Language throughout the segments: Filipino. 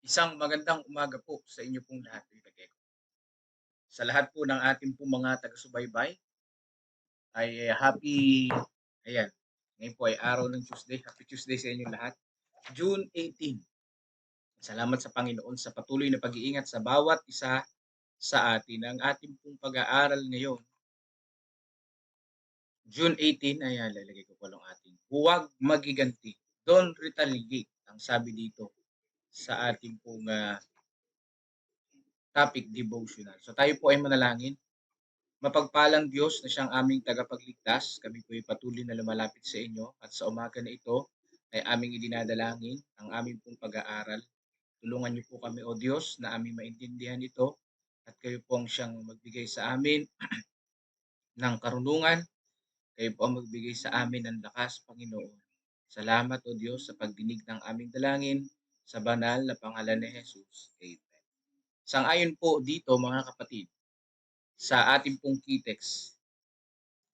Isang magandang umaga po sa inyo pong lahat, Kaibigan. Sa lahat po ng ating pong mga taga-subaybay ay ayan, ngayon po ay araw ng Tuesday. Happy Tuesday sa inyo lahat. June 18. Salamat sa Panginoon sa patuloy na pag-iingat sa bawat isa sa atin. Ang ating pong pag-aaral ngayon, June 18, ayan, lalagay ko po lang ating. Huwag magiganti. Don't retaliate. Ang sabi dito sa ating pong topic devotional. So tayo po ay manalangin. Mapagpalang Diyos na siyang aming tagapagligtas, kami po'y patuloy na lumalapit sa inyo at sa umaga na ito ay aming idinadalangin ang aming pong pag-aaral. Tulungan niyo po kami, O Diyos, na aming maintindihan ito at kayo po ang siyang magbigay sa amin ng karunungan. Kayo po ang magbigay sa amin ng lakas, Panginoon. Salamat, O Diyos, sa pagdinig ng aming dalangin sa banal na pangalan ni Jesus. Amen. Sang-ayon po dito, mga kapatid, sa ating pong kitext,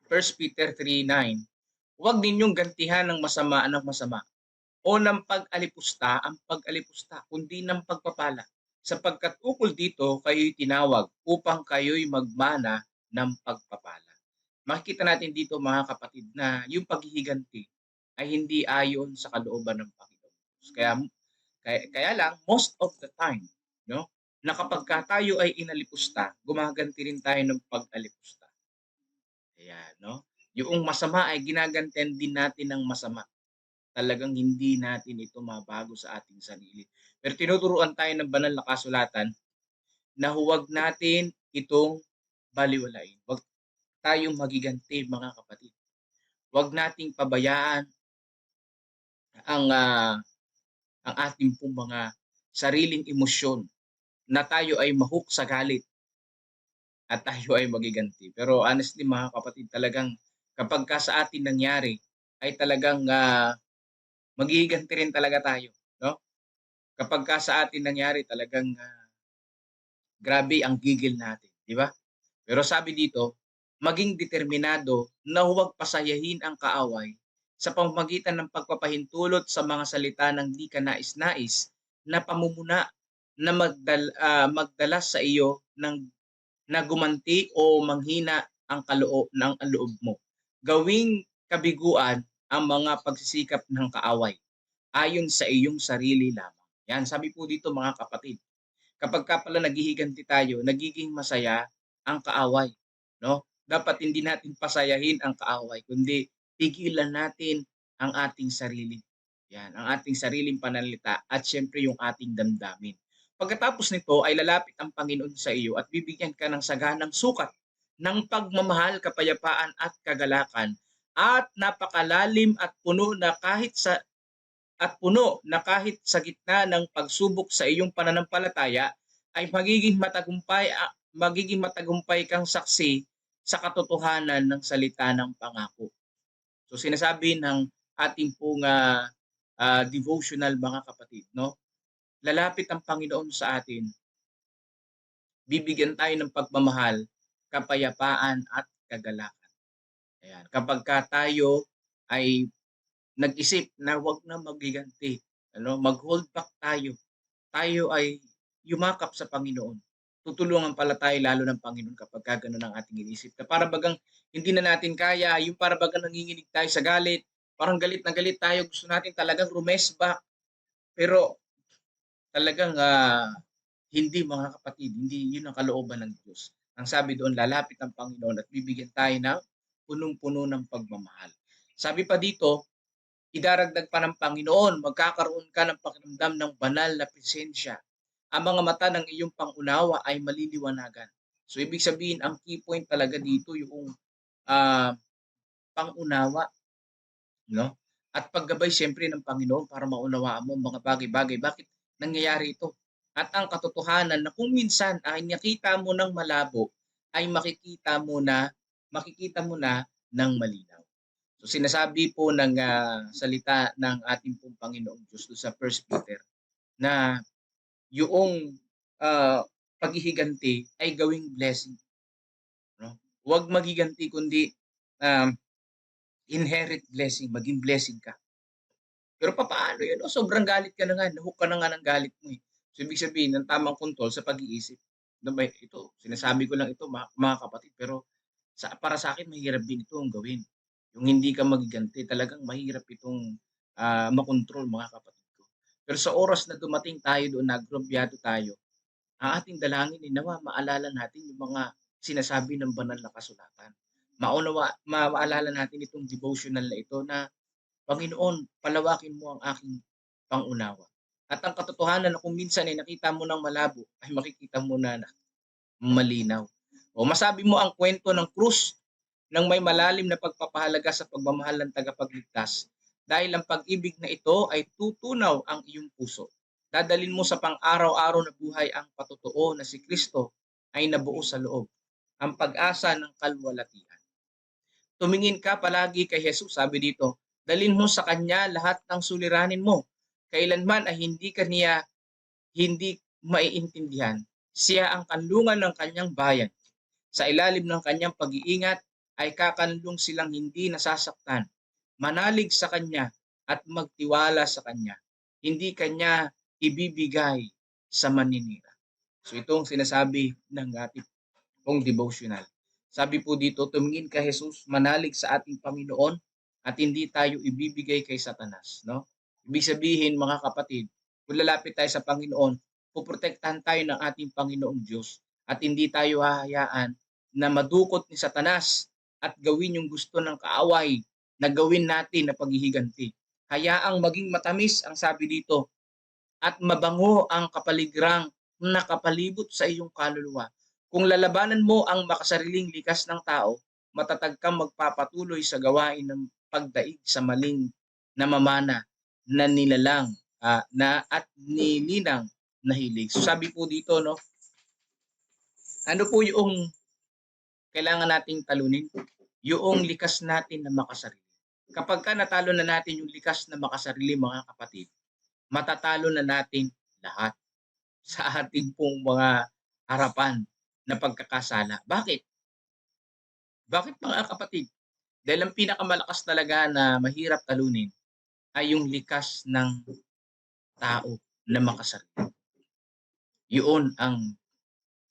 1 Peter 3:9, huwag ninyong gantihan ng masama ng masama o ng pag-alipusta ang pag-alipusta, kundi ng pagpapala. Sapagkat ukol dito kayo'y tinawag upang kayo'y magmana ng pagpapala. Makikita natin dito, mga kapatid, na yung paghihiganti ay hindi ayon sa kalooban ng Panginoon. Kaya lang, most of the time, no, na kapag tayo ay inalipusta, gumaganti rin tayo ng pag-alipusta. Ayan, no? Yung masama ay ginagantihan din natin ng masama. Talagang hindi natin ito mabago sa ating sarili. Pero tinuturuan tayo ng banal na kasulatan na huwag natin itong baliwalain. Huwag tayong magiganti, mga kapatid. Huwag nating pabayaan ang ang ating pong mga sariling emosyon na tayo ay mahook sa galit at tayo ay magiganti. Pero honestly, mga kapatid, talagang kapag ka sa atin nangyari ay talagang maghihiganti rin talaga tayo, no? Kapag ka sa atin nangyari talagang grabe ang gigil natin, di ba? Pero sabi dito, maging determinado na huwag pasayahin ang kaaway sa pamamagitan ng pagpapahintulot sa mga salita ng di ka nais-nais na pamumuna na magdala sa iyo ng na gumanti o manghina ang loob mo. Gawing kabiguan ang mga pagsisikap ng kaaway ayon sa iyong sarili lamang. Yan, sabi po dito, mga kapatid, kapag ka pala naghihiganti tayo, nagiging masaya ang kaaway, no? Dapat hindi natin pasayahin ang kaaway, kundi pigilan natin ang ating sarili. Yan, ang ating sariling pananalita at siyempre yung ating damdamin. Pagkatapos nito ay lalapit ang Panginoon sa iyo at bibigyan ka ng saganang sukat ng pagmamahal, kapayapaan at kagalakan at napakalalim at puno na kahit sa gitna ng pagsubok sa iyong pananampalataya ay magiging matagumpay kang saksi sa katotohanan ng salita ng pangako. So sinasabi ng ating pong devotional, mga kapatid, no? Lalapit ang Panginoon sa atin, bibigyan tayo ng pagmamahal, kapayapaan at kagalakan. Ayan. Kapag ka tayo ay nag-isip na wag na magiganti, ano, mag-hold back tayo. Tayo ay yumakap sa Panginoon. Tutulungan pala tayo lalo ng Panginoon kapag ka ganun ang ating inisip. Na para bagang hindi na natin kaya, yung para bagang nanginginig tayo sa galit, parang galit na galit tayo, gusto natin talagang rumesback. Pero talagang hindi, mga kapatid, hindi yun ang kalooban ng Diyos. Ang sabi doon, lalapit ang Panginoon at bibigyan tayo ng punong-puno ng pagmamahal. Sabi pa dito, idaragdag pa ng Panginoon, magkakaroon ka ng pakiramdam ng banal na presensya. Ang mga mata ng iyong pangunawa ay maliliwanagan. So ibig sabihin, ang key point talaga dito yung uh, pangunawa, no? At paggabay siyempre ng Panginoon para maunawaan mo ang mga bagay-bagay. Bakit nangyayari ito? At ang katotohanan na kung minsan ay nakita mo ng malabo, ay makikita mo na ng malinaw. So sinasabi po ng salita ng ating pong Panginoong Diyos sa 1 Peter na yung paghihiganti ay gawing blessing. No? Huwag maghiganti kundi um, inherit blessing, maging blessing ka. Pero papaano yun? Sobrang galit ka na nga, nahook ka na nga ng galit mo. So, ibig sabihin ng tamang kontrol sa pag-iisip. Ano ba ito, sinasabi ko lang ito mga kapatid, pero para sa akin mahirap din itong gawin. Yung hindi ka magiganti, talagang mahirap itong, makontrol mga kapatid ko. Pero sa oras na dumating tayo doon na agrabyado tayo, ang ating dalangin ay nawa maalala natin yung mga sinasabi ng banal na kasulatan. Maalala natin itong devotional na ito na, "Panginoon, palawakin mo ang aking pang-unawa." At ang katotohanan na kung minsan ay nakita mo ng malabo, ay makikita mo na malinaw. O masabi mo ang kwento ng krus ng may malalim na pagpapahalaga sa pagmamahal ng tagapagligtas, dahil ang pag-ibig na ito ay tutunaw ang iyong puso. Dadalhin mo sa pang-araw-araw na buhay ang patotoo na si Kristo ay nabuo sa loob, ang pag-asa ng kalwalatian. Tumingin ka palagi kay Jesus, sabi dito, dalhin mo sa Kanya lahat ng suliranin mo. Kailanman ay hindi maiintindihan. Siya ang kanlungan ng kanyang bayan. Sa ilalim ng kanyang pag-iingat ay kakanlong silang hindi nasasaktan. Manalig sa kanya at magtiwala sa kanya. Hindi kanya ibibigay sa maninira. So itong sinasabi ng ating pong devotional. Sabi po dito, tumingin kay Jesus, manalig sa ating Panginoon at hindi tayo ibibigay kay Satanas, no? Ibig sabihin mga kapatid, kung lalapit tayo sa Panginoon, poprotektahan tayo ng ating Panginoong Diyos at hindi tayo hahayaan na madukot ni Satanas at gawin yung gusto ng kaaway na gawin natin na paghihiganti. Hayaang maging matamis ang sabi dito at mabango ang kapaligrang nakapalibot sa iyong kaluluwa. Kung lalabanan mo ang makasariling likas ng tao, matatag kang magpapatuloy sa gawain ng pagdaig sa maling namamana na nilalang na at nilinang na hilig. So sabi po dito, no, ano po yung kailangan nating talunin? Yung likas natin na makasarili. Kapag ka natalo na natin yung likas na makasarili, mga kapatid, matatalo na natin lahat sa ating pong mga harapan na pagkakasala. Bakit? Bakit mga kapatid? Dahil ang pinakamalakas talaga na mahirap talunin ay yung likas ng tao na makasarili. Yun ang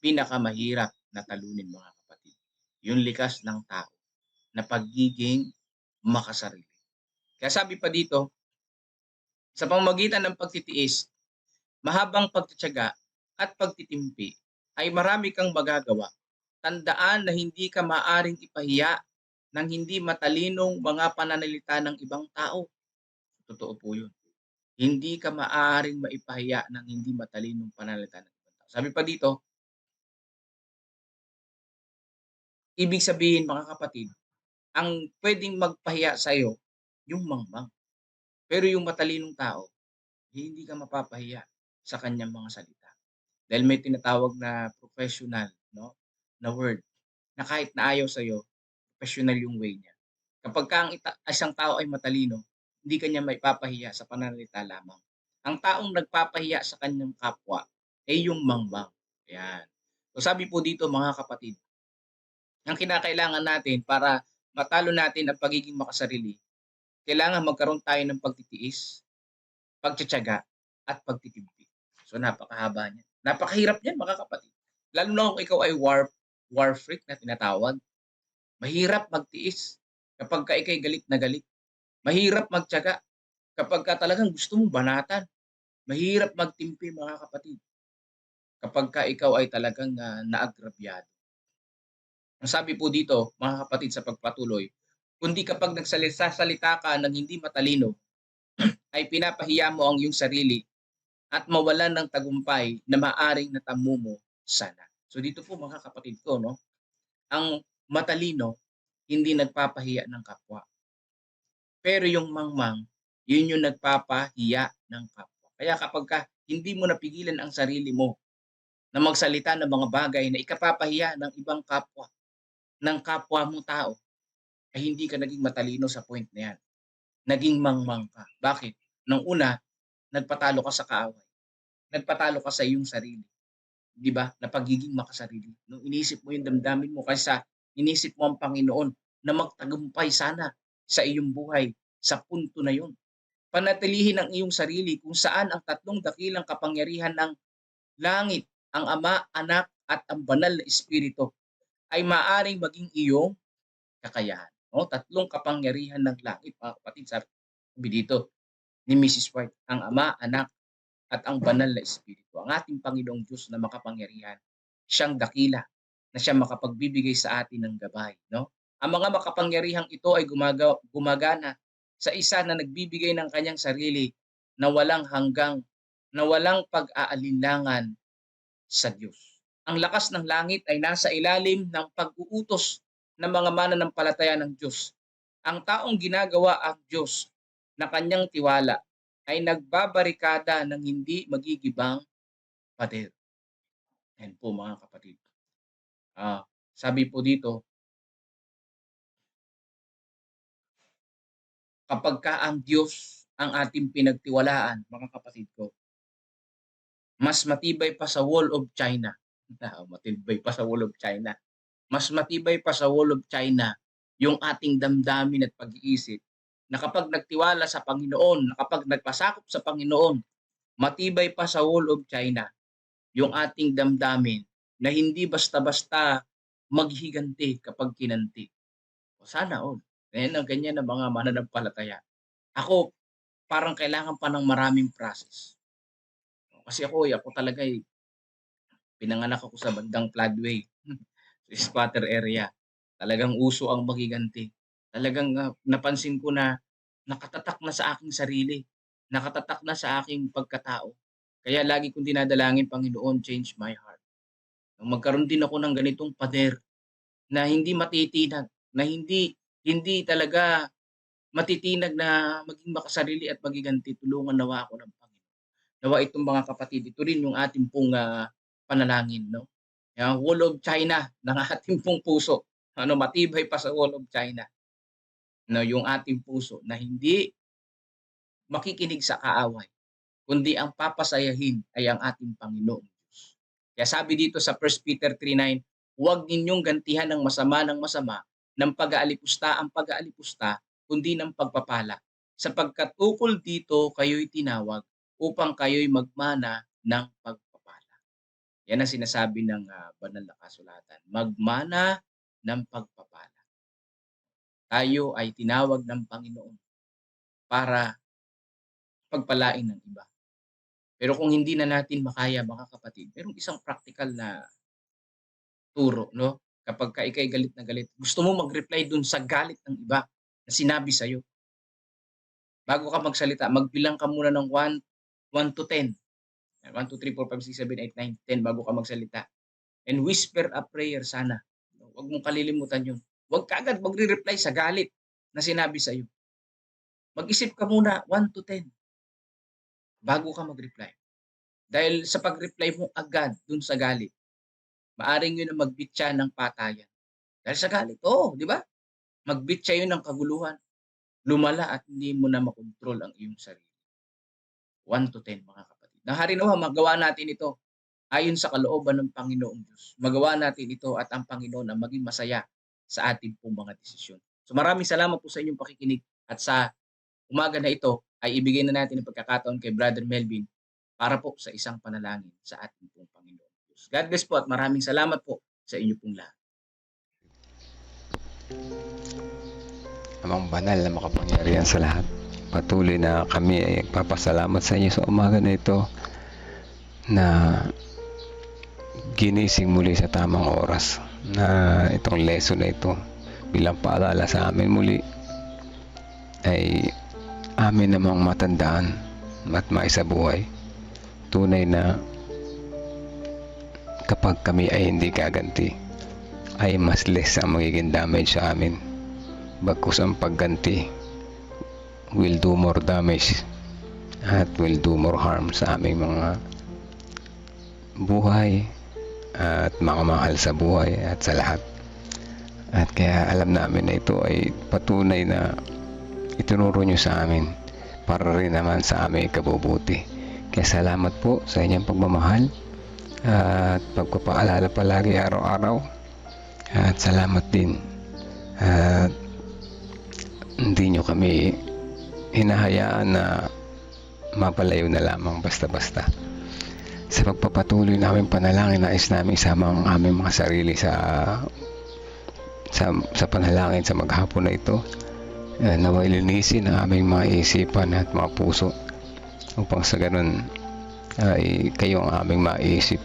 pinakamahirap na talunin mga kapatid. Yung likas ng tao na pagiging makasarili. Kaya sabi pa dito, sa pamamagitan ng pagtitiis, mahabang pagtitiyaga at pagtitimpi ay marami kang magagawa. Tandaan na hindi ka maaring ipahiya ng hindi matalinong mga pananalita ng ibang tao. Totoo po yun. Hindi ka maaaring maipahiya ng hindi matalinong pananalita ng ibang tao. Sabi pa dito, ibig sabihin mga kapatid, ang pwedeng magpahiya sa iyo, yung mangmang. Pero yung matalinong tao, hindi ka mapapahiya sa kanyang mga salita. Dahil may tinatawag na professional, no, na word, na kahit na ayaw sa'yo, professional yung way niya. Kapag ka ang isang tao ay matalino, hindi ka niya maipapahiya sa pananalita lamang. Ang taong nagpapahiya sa kanyang kapwa ay yung mangmang. Ayan. So sabi po dito mga kapatid, ang kinakailangan natin para matalo natin ang pagiging makasarili, kailangan magkaroon tayo ng pagtitiis, pagtitiyaga, at pagtitimpi. So napakahaba niyan. Napakahirap niyan mga kapatid. Lalo na kung ikaw ay war freak na tinatawag. Mahirap magtiis kapag ka ika'y galit na galit. Mahirap magtiyaga kapag ka talagang gusto mong banatan. Mahirap magtimpi mga kapatid kapag ka ikaw ay talagang naagrabyado. Ang sabi po dito mga kapatid sa pagpatuloy, kundi kapag nagsalita ka ng hindi matalino, ay pinapahiya mo ang iyong sarili at mawalan ng tagumpay na maaring natamo mo sana. So dito po mga kapatid ko, no, ang matalino hindi nagpapahiya ng kapwa. Pero yung mangmang, yun yung nagpapahiya ng kapwa. Kaya kapag ka hindi mo napigilan ang sarili mo na magsalita ng mga bagay na ikapapahiya ng ibang kapwa, ng kapwa mo tao, ay hindi ka naging matalino sa point na yan. Naging mangmang ka. Bakit? Nung una, nagpatalo ka sa kaaway. Nagpatalo ka sa iyong sarili. 'Di ba? Na pagiging makasarili. Nung inisip mo yung damdamin mo kaysa inisip mo ang Panginoon na magtagumpay sana sa iyong buhay sa punto na yun. Panatilihin ang iyong sarili kung saan ang tatlong dakilang kapangyarihan ng langit, ang Ama, Anak, at ang Banal na Espiritu ay maaaring maging iyong kakayahan. No? Tatlong kapangyarihan ng langit, mga kapatid, sabi dito ni Mrs. White, ang Ama, Anak, at ang Banal na Espiritu. Ang ating Panginoong Diyos na makapangyarihan, siyang dakila, na siya makapagbibigay sa atin ng gabay. No? Ang mga makapangyarihang ito ay gumagana sa isa na nagbibigay ng kanyang sarili na walang pag-aalinlangan sa Diyos. Ang lakas ng langit ay nasa ilalim ng pag-uutos ng mga mananampalataya ng Diyos. Ang taong ginagawa ang Diyos na kanyang tiwala ay nagbabarikada ng hindi magigibang pader. Yan po mga kapatid. Sabi po dito, kapag ka ang Diyos ang ating pinagtiwalaan, mga kapatid ko, mas matibay pa sa Wall of China. Matibay pa sa Wall of China. Mas matibay pa sa Wall of China yung ating damdamin at pag-iisip na kapag nagtiwala sa Panginoon, na kapag nagpasakop sa Panginoon, matibay pa sa Wall of China yung ating damdamin na hindi basta-basta maghiganti kapag kinanti. O sana all. Ganyan na mga mananampalataya. Ako, parang kailangan pa ng maraming process. Kasi ako talaga pinanganak ako sa bandang floodway, squatter area. Talagang uso ang magiganti. Talagang napansin ko na nakatatak na sa aking sarili, nakatatak na sa aking pagkatao. Kaya lagi kong dinadalangin, Panginoon, change my heart. Magkaroon din ako ng ganitong pader na hindi matitinag, na hindi talaga matitinag na maging makasarili at magiganti. Tulungan nawa ako ng Panginoon. Nawa itong mga kapatid, ito rin yung ating pong panalangin, no? Yung Wall of China ng ating pong puso. Matibay pa sa Wall of China. No, yung ating puso na hindi makikinig sa kaaway, kundi ang papasayahin ay ang ating Panginoong Diyos. Kaya sabi dito sa 1 Peter 3:9, huwag ninyong gantihan ng masama ng pag-aalipusta ang pag-aalipusta, kundi ng pagpapala. Sapagkat ukol dito kayo'y tinawag upang kayo'y magmana ng pagpapala. Yan ang sinasabi ng banal na kasulatan. Magmana ng pagpapala. Tayo ay tinawag ng Panginoon para pagpalain ng iba. Pero kung hindi na natin makaya, mga kapatid, merong isang practical na turo, no? Kapag ka ikay galit na galit, gusto mo mag-reply dun sa galit ng iba na sinabi sa'yo. Bago ka magsalita, magbilang ka muna ng 1 to 10. 1, 2, 3, 4, 5, 6, 7, 8, 9, 10 bago ka magsalita. And whisper a prayer sana. Huwag mong kalilimutan yun. Huwag ka agad magre-reply sa galit na sinabi sa'yo. Mag-isip ka muna 1 to 10 bago ka mag-reply. Dahil sa pag-reply mo agad dun sa galit, maaring yun ang magbitya ng patayan. Dahil sa galit, di ba? Magbitya yun ng kaguluhan. Lumala at hindi mo na makontrol ang iyong sarili. 1 to 10, mga kapatid. Naharinawa, magawa natin ito ayon sa kalooban ng Panginoong Diyos. Magawa natin ito at ang Panginoon ang maging masaya sa ating pong mga desisyon. So maraming salamat po sa inyong pakikinig at sa umaga na ito ay ibigay na natin ang pagkakataon kay Brother Melvin para po sa isang panalangin sa ating pong Panginoon Diyos. God bless po at maraming salamat po sa inyo pong lahat. Amang banal na makapangyarihan sa lahat, patuloy na kami ay nagpapasalamat sa inyo sa umaga na ito na ginising muli sa tamang oras na itong lesson na ito bilang paalala sa amin muli ay amin namang matandaan at maisabuhay. Tunay na kapag kami ay hindi gaganti ay mas less ang magiging damage sa amin, bagkus ang pagganti will do more damage at will do more harm sa aming mga buhay at mga mahal sa buhay at sa lahat. At kaya alam namin na ito ay patunay na itinuro nyo sa amin para rin naman sa aming ikabubuti. Kaya salamat po sa inyong pagmamahal at pagpapaalala palagi araw-araw. At salamat din at hindi nyo kami hinahayaan na mapalayo na lamang basta-basta. Sa pagpapatuloy namin panalangin, nais namin isama ang aming mga sarili sa panalangin sa maghapon na ito. Naway linisin ang aming mga isipan at mga puso upang sa ganun ay kayo ang aming maisip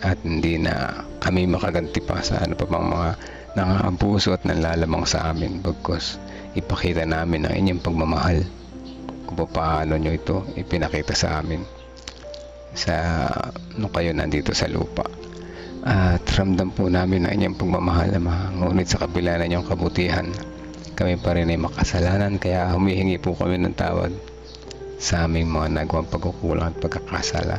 at hindi na kami makaganti pa sa ano pa bang mga nangaabuso at nanlalamang sa amin, bagkus ipakita namin ang inyong pagmamahal kung paano nyo ito ipinakita sa amin sa nung kayo nandito sa lupa. At ramdam po namin ang inyong pagmamahal, Ama. Ngunit sa kabila ng inyong kabutihan, kami pa rin ay makasalanan, kaya humihingi po kami ng tawad sa aming mga nagawang pagkukulang at pagkakasala.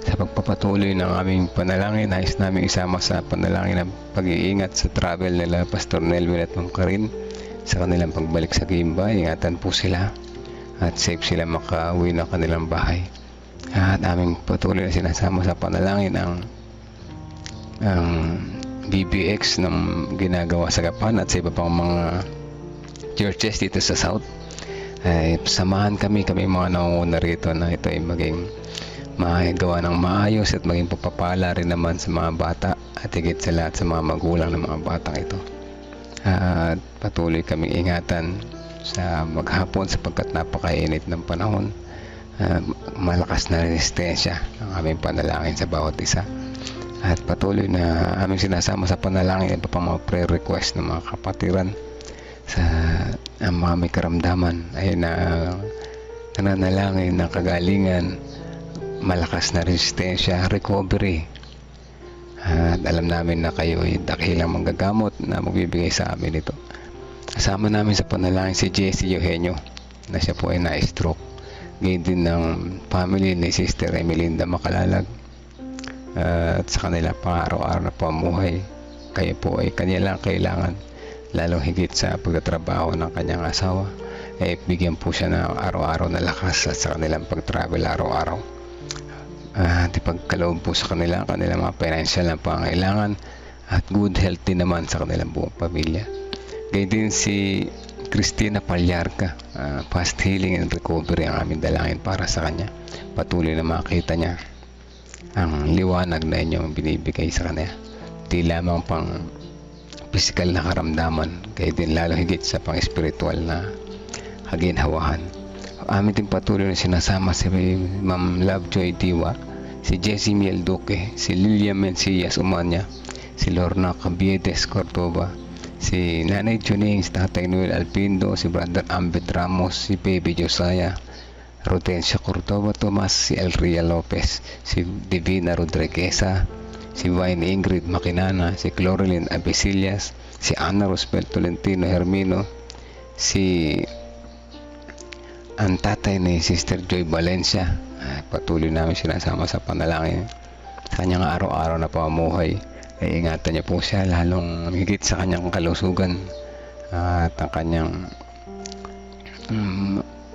Sa pagpapatuloy ng aming panalangin, nais namin isama sa panalangin ng pag-iingat sa travel nila Pastor Nelvin at Ma'am Karin sa kanilang pagbalik sa Gimba. Ingatan po sila at safe sila makauwi ng kanilang bahay. At aming patuloy na sinasama sa panalangin ang BBX ng ginagawa sa Gapan at sa iba pang mga churches dito sa South. Ay samahan kami mga nangunguna rito na ito ay maging magawa ng maayos at maging papapala rin naman sa mga bata at higit sa lahat sa mga magulang ng mga batang ito. At patuloy kaming ingatan sa maghapon sapagkat napakainit ng panahon. Malakas na resistensya ang aming panalangin sa bawat isa. At patuloy na aming sinasama sa panalangin iba pang mga prayer request ng mga kapatiran sa ang mga may karamdaman ay nananalangin ng kagalingan, malakas na resistensya, recovery. At alam namin na kayo ay dakilang manggagamot na magbibigay sa amin ito. Kasama namin sa panalangin si Jessie Eugenio na siya po ay na-stroke. Ngayon din ng family ni Sister Emelinda Makalalag at sa kanila pang-araw-araw na pamuhay. Kayo po ay kanya lang kailangan, lalong higit sa pagtatrabaho ng kanyang asawa, ay bigyan po siya ng araw-araw na lakas at sa kanilang pag-travel araw-araw. At ipagkaloob po sa kanilang mga financial na pangailangan at good health din naman sa kanilang buong pamilya. Ngayon din si Cristina Palyarca, fast healing and recovery ang aming dalangin para sa kanya. Patuloy na makita niya ang liwanag na inyong binibigay sa kanya. Di lamang pang physical na karamdaman, kaya din lalo higit sa pang spiritual na kaginhawahan. Amin din patuloy na sinasama si Ma'am Lovejoy Diwa, si Jessie Miel Duque, si Lilian Mencillas Umanya, si Lorna Cabiedes Cordoba, si Nanay Junings, Tatay Noel Alpindo, si Brother Ambet Ramos, si Baby Josiah, Rodencia Cordoba Tomas, si Elria Lopez, si Divina Rodrigueza, si Wayne Ingrid Makinana, si Clorilyn Abesillas, si Ana Roosevelt Tolentino Hermino, si ang tatay ni Sister Joy Valencia. Patuloy namin sinasama sa panalangin sa kanyang araw-araw na pamumuhay. Ay ingatan niyo po siya lalong higit sa kanyang kalusugan at ang kanyang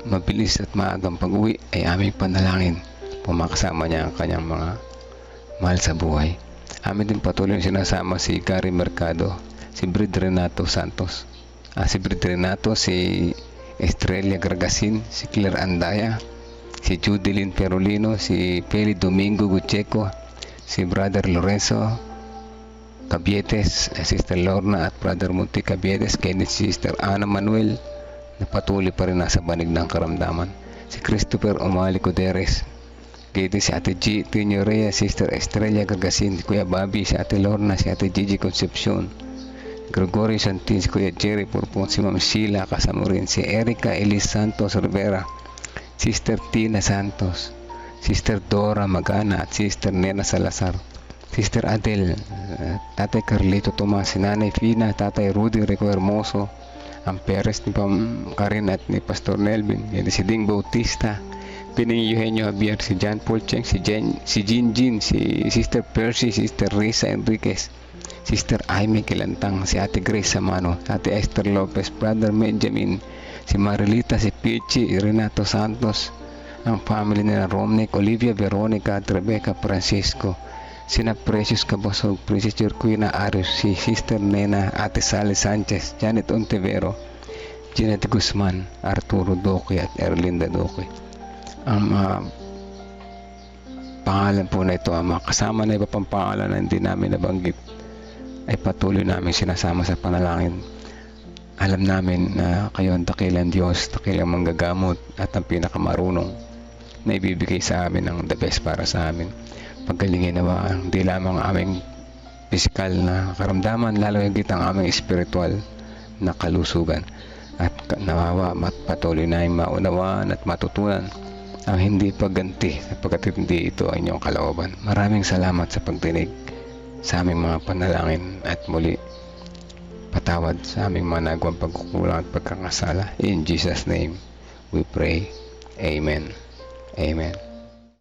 mabilis at maagang pag-uwi ay aming panalangin pumakasama niya ang kanyang mga mahal sa buhay. Amin din patuloy sinasama si Gary Mercado, si Brid Renato Santos, si Brid Renato, si Estrella Gargasin, si Claire Andaya, si Judelyn Perolino, si Peli Domingo Gucheco, si Brother Lorenzo Cabietes, Sister Lorna at Brother Monty Cabietes, Kenneth, Sister Ana Manuel na patuloy pa rin nasa banig ng karamdaman, si Christopher Omali Coderes, kaya si Ate G. Tino Reyes, Sister Estrella Gagasin, si Kuya Bobby, si Ate Lorna, si Ate Gigi Concepcion, Gregorio Santin, si Kuya Jerry Purpon, si Ma'am Sheila kasama rin si Erica Elis Santos Rivera, Sister Tina Santos, Sister Dora Magana at Sister Nena Salazar, Sister Adel, Tatay Carlito Tomas, si Nanay Fina, Tatay Rudy Rico Hermoso, ang Perez ni Pam Karin at ni Pastor Nelvin, si Ding Bautista, Pining Eugenio Javier, si John Paul Cheng, si Jinjin, si Sister Percy, Sister Risa Enriquez, Sister Aimee Kilantang, si Ate Grace Samano, Ate Esther Lopez, Brother Benjamin, si Marilita, si Pichi, Renato Santos, ang family nila Romnick, Olivia Veronica at Rebecca Francisco, sina Precious Cabosog, Princess Jerquina Arias, si Sister Nena, Ate Sally Sanchez, Janet Ontivero, Janet Guzman, Arturo Doque at Erlinda Doque. Ang pangalan po na ito, Ama, kasama na iba pang pangalan na hindi namin nabanggit, ay patuloy namin sinasama sa panalangin. Alam namin na kayo ang dakilang Diyos, dakilang manggagamot at ang pinakamarunong na ibibigay sa amin ng the best para sa amin. Pagkalingin nawa hindi lamang aming pisikal na karamdaman, lalo higit ang aming espiritual na kalusugan. At nawawa patuloy na maunawaan at matutunan ang hindi pagganti sapagkat hindi ito ay inyong kalooban. Maraming salamat sa pagdinig sa aming mga panalangin at muli patawad sa aming mga nagawang pagkukulang at pagkakasala. In Jesus' name we pray. Amen. Amen.